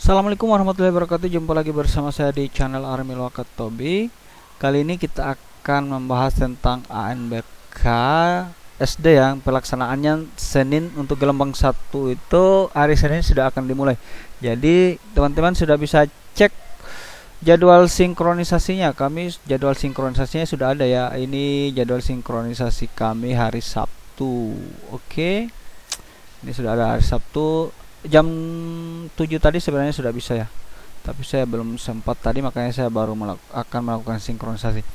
Assalamualaikum warahmatullahi wabarakatuh. Jumpa lagi bersama saya di channel Armil Wakatobi. Kali ini kita akan membahas tentang ANBK SD yang pelaksanaannya Senin untuk gelombang 1 itu hari Senin sudah akan dimulai. Jadi teman-teman sudah bisa cek jadwal sinkronisasinya. Jadwal sinkronisasinya sudah ada ya. Ini jadwal sinkronisasi kami hari Sabtu. Oke. Ini sudah ada hari Sabtu. Jam 7 tadi sebenarnya sudah bisa ya, tapi saya belum sempat tadi, makanya saya baru akan melakukan sinkronisasi.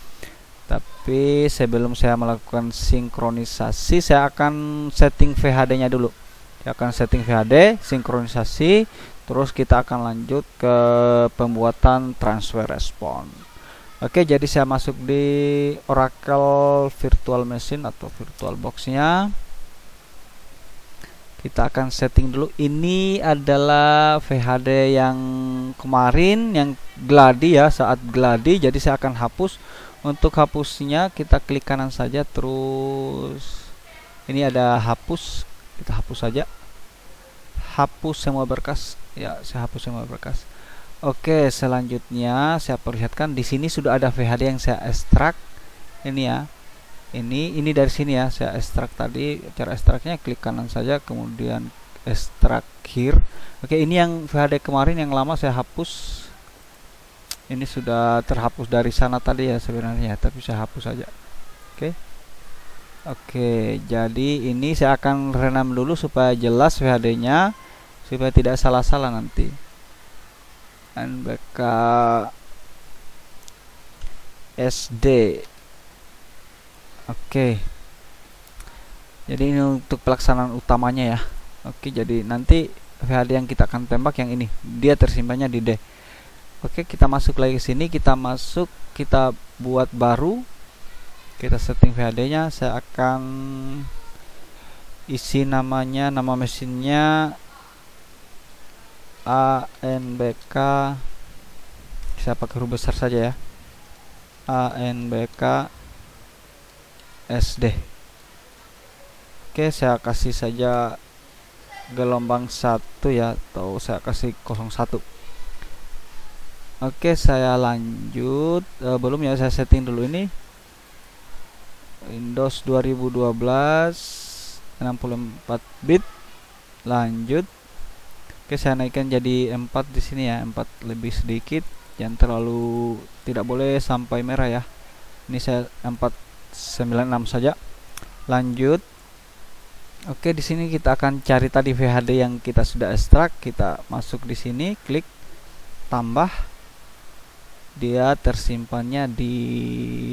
Tapi sebelum saya melakukan sinkronisasi, saya akan setting VHD nya dulu. Saya akan setting VHD, sinkronisasi, terus kita akan lanjut ke pembuatan transfer respon. Oke, jadi saya masuk di Oracle Virtual Machine atau VirtualBox nya. Kita akan setting dulu. Ini adalah VHD yang kemarin, yang gladi ya, saat gladi. Jadi saya akan hapus. Untuk hapusnya kita klik kanan saja, terus ini ada hapus, kita hapus saja. Hapus semua berkas. Ya, saya hapus semua berkas. Oke, selanjutnya saya perlihatkan di sini sudah ada VHD yang saya ekstrak. Ini ya. Ini dari sini ya, saya ekstrak tadi. Cara ekstraknya klik kanan saja, kemudian ekstrak here. Oke, ini yang VHD kemarin yang lama saya hapus. Ini sudah terhapus dari sana tadi ya sebenarnya, tapi saya hapus saja. Oke, jadi ini saya akan renam dulu supaya jelas VHD nya, supaya tidak salah-salah nanti. ANBK SD. Oke, jadi ini untuk pelaksanaan utamanya ya. Oke, jadi nanti VHD yang kita akan tembak yang ini, dia tersimpannya di D. Oke, kita masuk lagi ke sini, kita buat baru, kita setting VHD nya. Saya akan isi namanya, nama mesinnya ANBK, saya pakai huruf besar saja ya, ANBK SD. Oke, saya kasih saja gelombang 1 ya, atau saya kasih 01. Oke, saya lanjut. Belum ya, saya setting dulu ini Windows 2012 64 bit. Lanjut. Oke, saya naikkan jadi 4 di sini ya, 4 lebih sedikit, jangan terlalu, tidak boleh sampai merah ya. Ini saya 496 saja. Lanjut. Oke, di sini kita akan cari tadi VHD yang kita sudah ekstrak. Kita masuk di sini, klik tambah. Dia tersimpannya di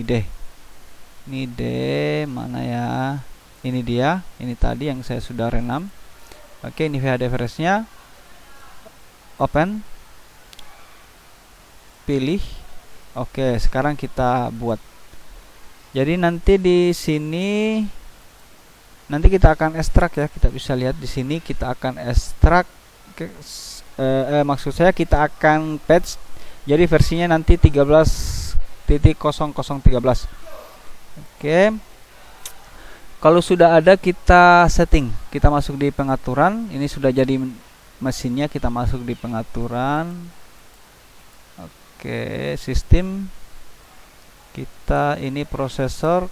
D. Ini D mana ya? Ini dia. Ini tadi yang saya sudah renam. Oke, ini VHD versi-nya. Open. Pilih. Oke, sekarang kita buat. Jadi nanti di sini nanti kita akan ekstrak ya. Kita bisa lihat di sini kita akan ekstrak. Maksud saya kita akan patch. Jadi versinya nanti 13.0013. Oke. Kalau sudah ada kita setting. Kita masuk di pengaturan. Ini sudah jadi mesinnya, kita masuk di pengaturan. Oke, sistem. Kita ini prosesor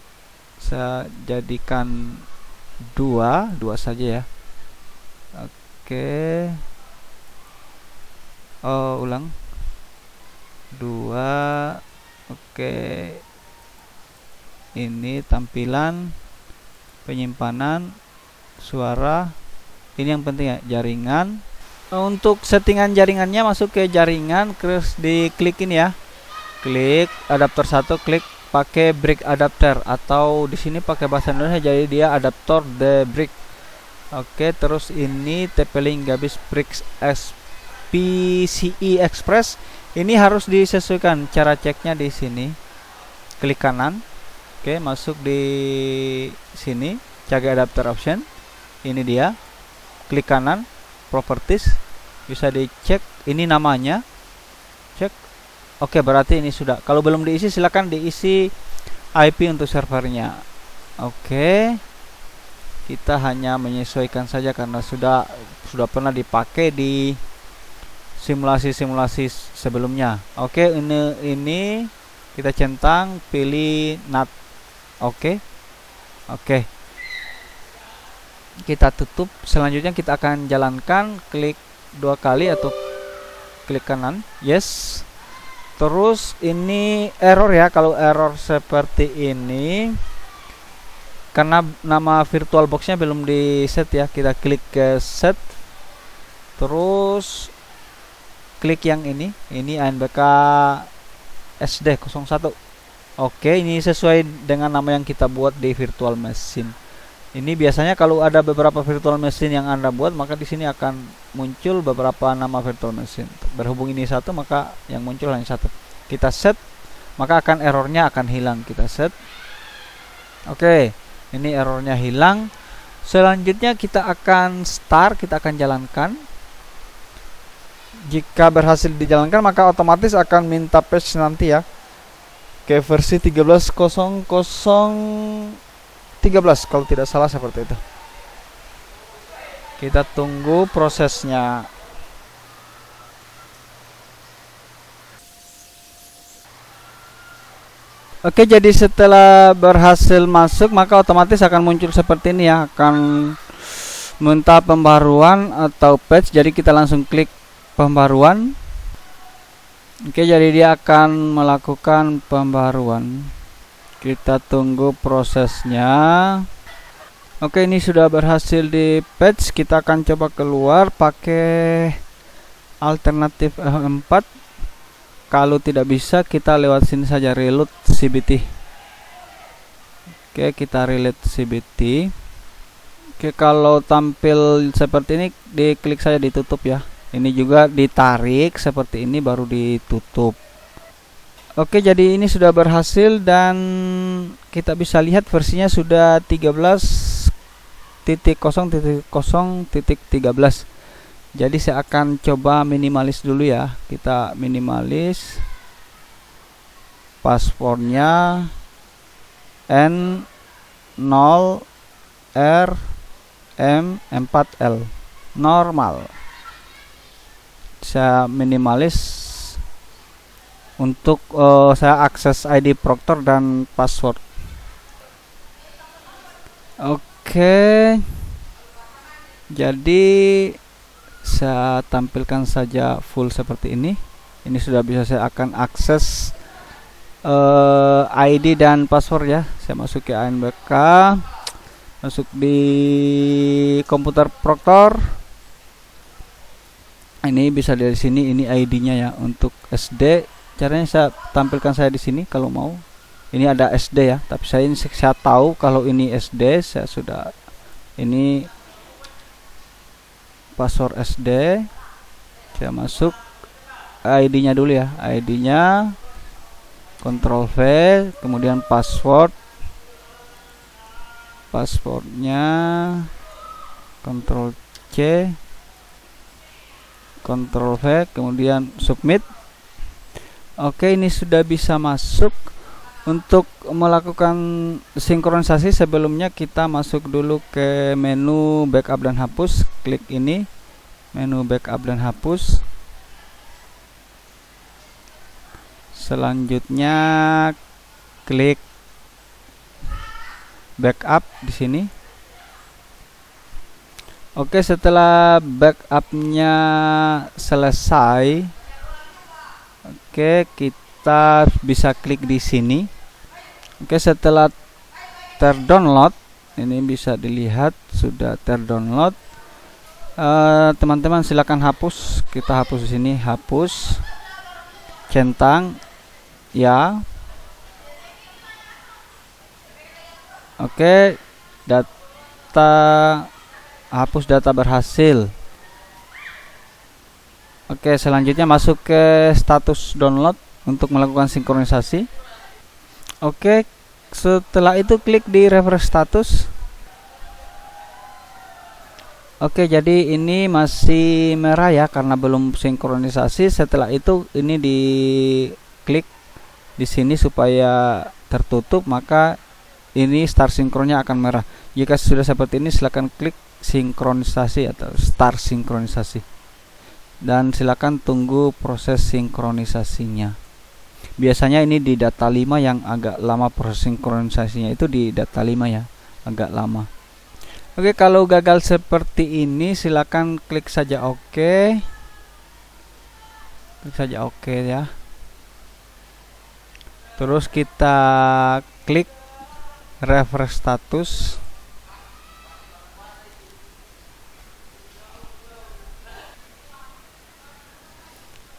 saya jadikan 2 saja ya. Oke. Ulang 2. Oke, ini tampilan, penyimpanan, suara. Ini yang penting ya, jaringan. Untuk settingan jaringannya, masuk ke jaringan, terus diklik ini ya, klik adaptor 1, klik pakai brick adapter, atau di sini pakai bahasa Indonesia jadi dia adaptor the brick. Oke, terus ini TP-Link Gabis Brick PCI Express. Ini harus disesuaikan, cara ceknya di sini. Klik kanan. Oke, masuk di sini, cari adapter option. Ini dia. Klik kanan, properties. Bisa dicek ini namanya. Cek. Oke, berarti ini sudah. Kalau belum diisi, silakan diisi IP untuk servernya. Oke. Kita hanya menyesuaikan saja karena sudah pernah dipakai di simulasi-simulasi sebelumnya. Oke, ini kita centang, pilih NAT. Oke. Oke. Kita tutup. Selanjutnya kita akan jalankan, klik 2 kali atau klik kanan. Yes. Terus ini error ya, kalau error seperti ini karena nama VirtualBox-nya belum di set ya. Kita klik ke set. Terus klik yang ini ANBK SD01. Oke, ini sesuai dengan nama yang kita buat di virtual machine. Ini biasanya kalau ada beberapa virtual machine yang Anda buat, maka di sini akan muncul beberapa nama virtual machine. Berhubung ini satu, maka yang muncul hanya satu. Kita set, maka akan errornya akan hilang. Kita set. Oke, ini errornya hilang. Selanjutnya kita akan start, kita akan jalankan. Jika berhasil dijalankan, maka otomatis akan minta patch nanti ya, ke versi 13.00 13 kalau tidak salah, seperti itu. Kita tunggu prosesnya. Oke, jadi setelah berhasil masuk, maka otomatis akan muncul seperti ini ya, akan minta pembaruan atau patch. Jadi kita langsung klik pembaruan. Oke, jadi dia akan melakukan pembaruan. Kita tunggu prosesnya. Oke, ini sudah berhasil di patch. Kita akan coba keluar pakai alternatif F4. Kalau tidak bisa, kita lewat sini saja, reload CBT. Oke, kita reload CBT. Oke, kalau tampil seperti ini, diklik saja, ditutup ya. Ini juga ditarik seperti ini baru ditutup. Oke, jadi ini sudah berhasil dan kita bisa lihat versinya sudah 13.0.0.13. Jadi saya akan coba minimalis dulu ya. Kita minimalis. Passwordnya N0RM4L normal. Saya minimalis untuk saya akses ID Proctor dan password. Oke, jadi saya tampilkan saja full seperti ini. Ini sudah bisa saya akan akses ID dan password ya. Saya masuk ke ANBK, masuk di komputer Proctor. Ini bisa dari sini, ini ID-nya ya untuk SD. Caranya saya tampilkan saya di sini kalau mau. Ini ada SD ya, tapi saya tahu kalau ini SD, saya sudah ini password SD. Saya masuk ID-nya dulu ya, ID-nya Ctrl V, kemudian passwordnya Ctrl C, Ctrl V, kemudian submit. Oke, ini sudah bisa masuk. Untuk melakukan sinkronisasi, sebelumnya kita masuk dulu ke menu backup dan hapus. Klik ini, menu backup dan hapus. Selanjutnya klik backup di sini. Oke, setelah backupnya selesai, oke, kita bisa klik di sini. Oke, setelah terdownload, ini bisa dilihat sudah terdownload. Teman-teman silakan hapus. Kita hapus di sini, hapus, centang, ya. Oke, data hapus, data berhasil. Oke, selanjutnya masuk ke status download untuk melakukan sinkronisasi. Oke, setelah itu klik di refresh status. Oke, jadi ini masih merah ya karena belum sinkronisasi. Setelah itu ini diklik di sini supaya tertutup, maka ini start sinkronnya akan merah. Jika sudah seperti ini, silakan klik sinkronisasi atau start sinkronisasi. dan silakan tunggu proses sinkronisasinya. Biasanya ini di data 5 yang agak lama proses sinkronisasinya, itu di data 5 ya, agak lama. Oke, kalau gagal seperti ini silakan klik saja oke. Klik saja oke ya. Terus kita klik refresh status.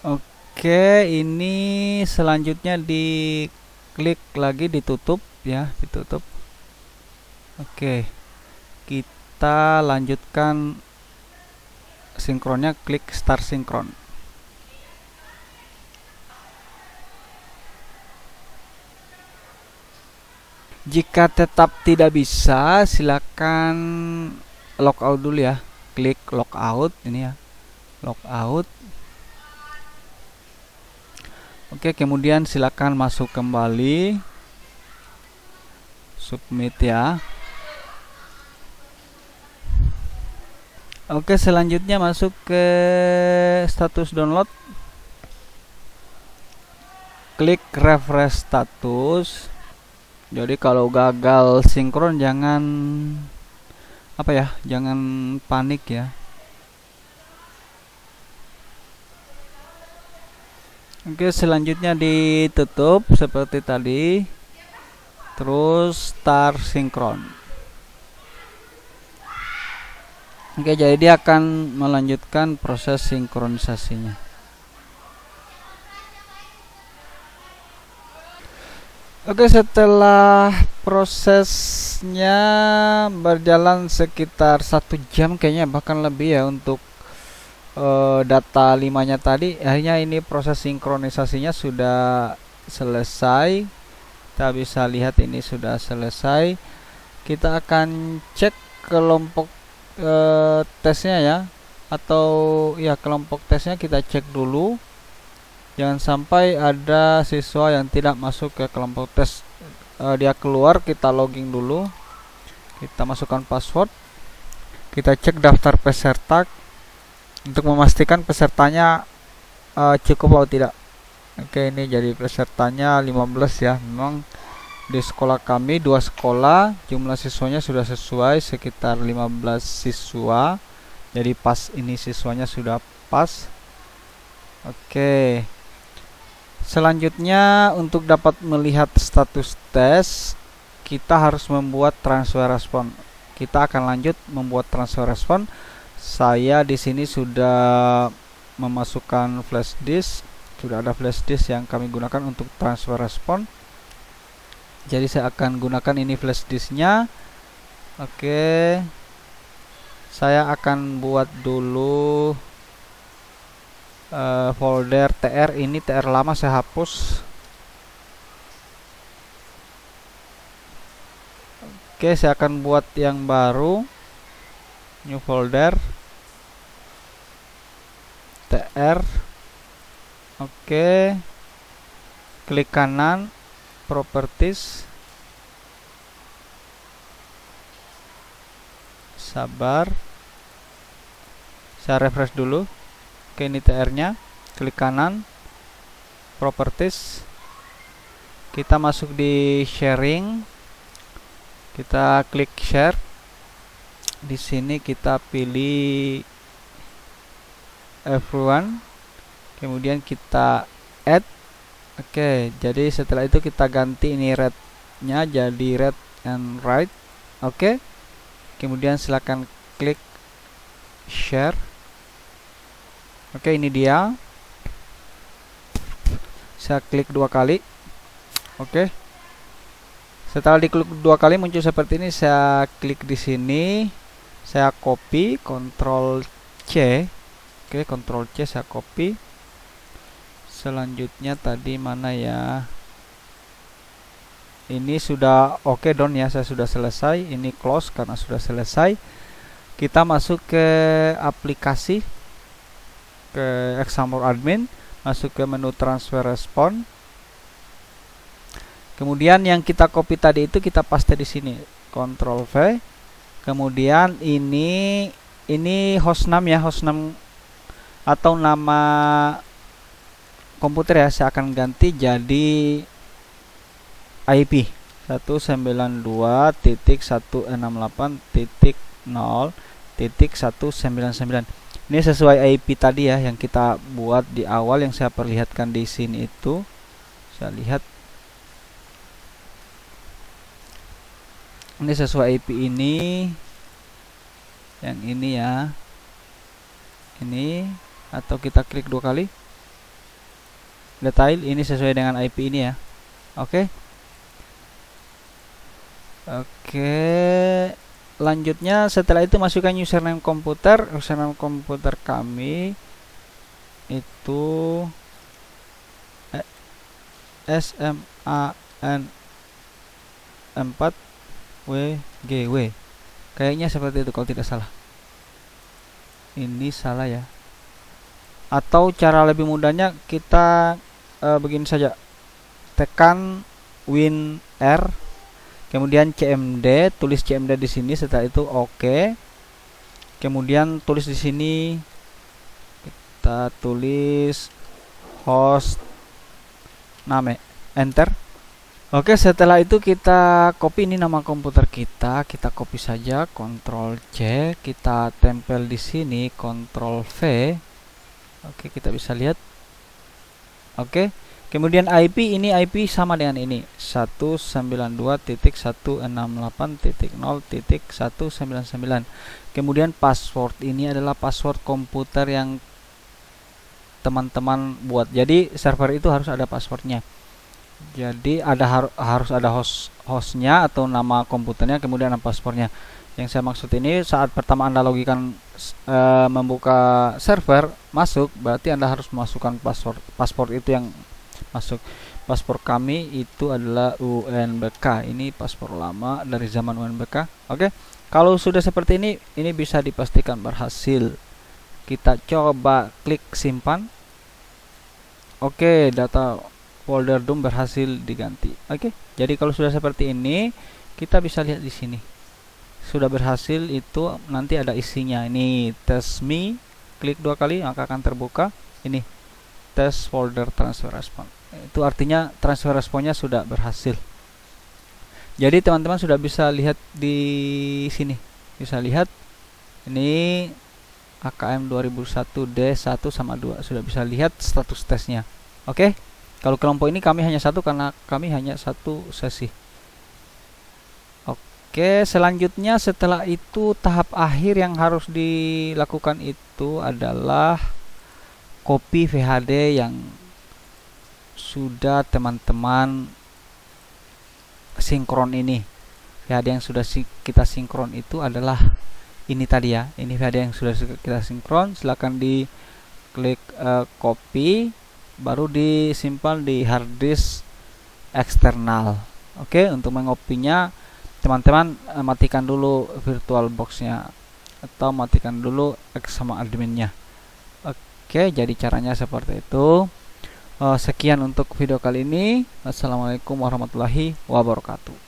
Oke, ini selanjutnya diklik lagi, ditutup ya, ditutup. Oke, kita lanjutkan sinkronnya, klik start sinkron. Jika tetap tidak bisa, silakan logout dulu ya. Klik logout ini ya, logout. Oke, kemudian silakan masuk kembali, submit ya. Oke, selanjutnya masuk ke status download, klik refresh status. Jadi kalau gagal sinkron jangan jangan panik ya. Oke, selanjutnya ditutup seperti tadi. Terus start sinkron. Oke, jadi dia akan melanjutkan proses sinkronisasinya. Oke, setelah prosesnya berjalan sekitar 1 jam kayaknya, bahkan lebih ya, untuk data 5-nya tadi, akhirnya ini proses sinkronisasinya sudah selesai. Kita bisa lihat ini sudah selesai. Kita akan cek kelompok tesnya ya, atau ya kelompok tesnya kita cek dulu. Jangan sampai ada siswa yang tidak masuk ke kelompok tes. Dia keluar, kita login dulu. Kita masukkan password. Kita cek daftar peserta untuk memastikan pesertanya cukup atau tidak. Oke, ini jadi pesertanya 15 ya. Memang di sekolah kami 2 sekolah, jumlah siswanya sudah sesuai, sekitar 15 siswa. Jadi pas, ini siswanya sudah pas. Oke. Selanjutnya, untuk dapat melihat status tes, kita harus membuat transfer respon. Kita akan lanjut membuat transfer respon. Saya di sini sudah memasukkan flash disk. Sudah ada flash disk yang kami gunakan untuk transfer respon. Jadi saya akan gunakan ini flash disknya. Oke. Saya akan buat dulu folder TR. Ini TR lama saya hapus. Oke, saya akan buat yang baru, new folder TR. Oke, klik kanan, properties, sabar, saya refresh dulu. Oke, ini TR-nya. Klik kanan, properties. Kita masuk di sharing. Kita klik share. Di sini kita pilih everyone. Kemudian kita add. Oke, jadi setelah itu kita ganti ini red-nya jadi red and right. Oke. Kemudian silakan klik share. Oke, ini dia. Saya klik 2 kali. Oke. Setelah diklik 2 kali muncul seperti ini, saya klik di sini. Saya copy, Ctrl C. Oke, Ctrl C saya copy. Selanjutnya tadi mana ya? Ini sudah oke done ya, saya sudah selesai. Ini close karena sudah selesai. Kita masuk ke aplikasi, ke Example Admin, masuk ke menu transfer respon. Kemudian yang kita copy tadi itu kita paste di sini, Ctrl V. Kemudian ini hostname ya, hostname atau nama komputer ya, saya akan ganti jadi IP 192.168.0.199. Ini sesuai IP tadi ya yang kita buat di awal, yang saya perlihatkan di sini itu. Saya lihat ini sesuai IP ini, yang ini ya, ini, atau kita klik 2 kali detail, ini sesuai dengan IP ini ya. Oke. Lanjutnya setelah itu masukkan username komputer. Username komputer kami itu SMAN4WGW. Kayaknya seperti itu kalau tidak salah. Ini salah ya. Atau cara lebih mudahnya kita begini saja. Tekan Win R, kemudian CMD, tulis CMD di sini. Setelah itu oke. Kemudian tulis di sini, kita tulis host name, enter. Oke, setelah itu kita copy ini nama komputer kita copy saja, Ctrl C, kita tempel di sini, Ctrl V. Oke, kita bisa lihat. Oke. Kemudian IP, ini IP sama dengan ini, 192.168.0.199. Kemudian password, ini adalah password komputer yang teman-teman buat. Jadi server itu harus ada passwordnya. Jadi harus ada hostnya atau nama komputernya, kemudian ada passwordnya. Yang saya maksud ini, saat pertama Anda logikan membuka server masuk, berarti Anda harus masukkan password itu yang masuk. Paspor kami itu adalah UNBK. Ini paspor lama dari zaman UNBK. Oke. Kalau sudah seperti ini bisa dipastikan berhasil. Kita coba klik simpan. Oke, data folder DOM berhasil diganti. Oke. Jadi kalau sudah seperti ini, kita bisa lihat di sini. Sudah berhasil, itu nanti ada isinya. Ini test me, klik 2 kali maka akan terbuka ini test folder transfer response. Itu artinya transfer responnya sudah berhasil. Jadi teman-teman sudah bisa lihat di sini. Bisa lihat ini AKM 2001D1 sama 2. Sudah bisa lihat status tesnya. Oke. Kalau kelompok ini kami hanya satu karena kami hanya satu sesi. Oke, selanjutnya setelah itu tahap akhir yang harus dilakukan itu adalah copy VHD yang sudah teman-teman sinkron ini. VHD yang sudah kita sinkron itu adalah ini tadi ya. Ini VHD yang sudah kita sinkron. Silakan diklik copy, baru disimpan di hard disk eksternal. Oke, untuk mengopinya teman-teman matikan dulu VirtualBox-nya atau matikan dulu X sama adminnya. Oke, jadi caranya seperti itu. Sekian untuk video kali ini. Assalamualaikum warahmatullahi wabarakatuh.